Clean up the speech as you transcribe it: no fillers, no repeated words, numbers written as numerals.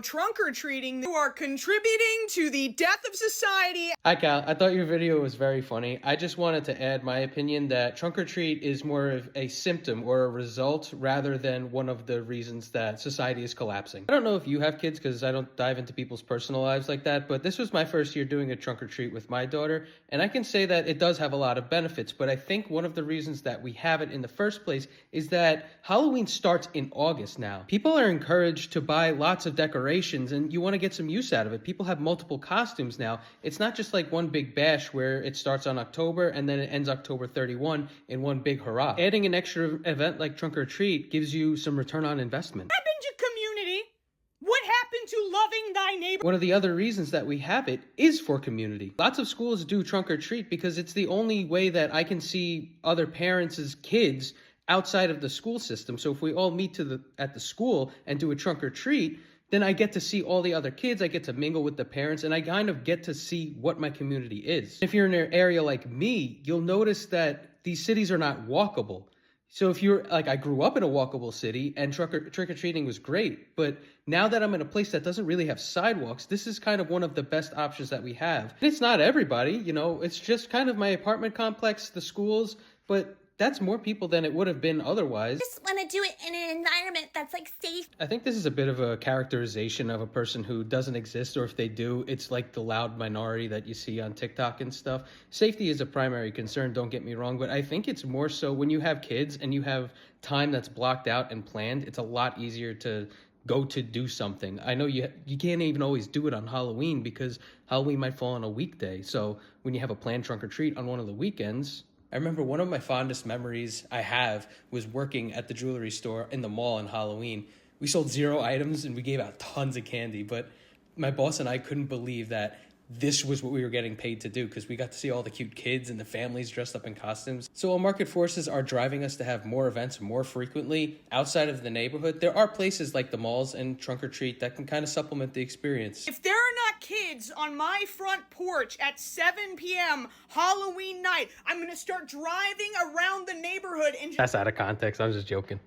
trunk-or-treating, you are contributing to the death of society. Hi Cal, I thought your video was very funny. I just wanted to add my opinion that trunk or treat is more of a symptom or a result rather than one of the reasons that society is collapsing. I don't know if you have kids because I don't dive into people's personal lives like that, but this was my first year doing a trunk or treat with my daughter, and I can say that it does have a lot of benefits, but I think one of the reasons that we have it in the first place is that Halloween starts in August now. People are encouraged to buy lots of decorations and you want to get some use out of it. People have multiple costumes now. It's not just like one big bash where it starts on October and then it ends October 31 in one big hurrah. Adding an extra event like trunk or treat gives you some return on investment. What happened to community? What happened to loving thy neighbor? One of the other reasons that we have it is for community. Lots of schools do trunk or treat because it's the only way that I can see other parents' kids outside of the school system. So if we all meet at the school and do a trunk or treat, then I get to see all the other kids, I get to mingle with the parents, and I kind of get to see what my community is. If you're in an area like me, you'll notice that these cities are not walkable. So if you're like, I grew up in a walkable city and trick-or-treating was great, but now that I'm in a place that doesn't really have sidewalks, this is kind of one of the best options that we have. And it's not everybody, you know, it's just kind of my apartment complex, the schools, but that's more people than it would have been otherwise. Just want to do it in an environment that's like safe. I think this is a bit of a characterization of a person who doesn't exist, or if they do, it's like the loud minority that you see on TikTok and stuff. Safety is a primary concern, don't get me wrong, but I think it's more so when you have kids and you have time that's blocked out and planned, it's a lot easier to go to do something. I know you can't even always do it on Halloween because Halloween might fall on a weekday. So when you have a planned trunk or treat on one of the weekends, I remember one of my fondest memories I have was working at the jewelry store in the mall on Halloween. We sold 0 items and we gave out tons of candy, but my boss and I couldn't believe that this was what we were getting paid to do because we got to see all the cute kids and the families dressed up in costumes. So while market forces are driving us to have more events more frequently outside of the neighborhood, there are places like the malls and trunk or treat that can kind of supplement the experience. If there are not kids on my front porch at 7 p.m. Halloween night, I'm gonna start driving around the neighborhood and That's out of context. I was just joking.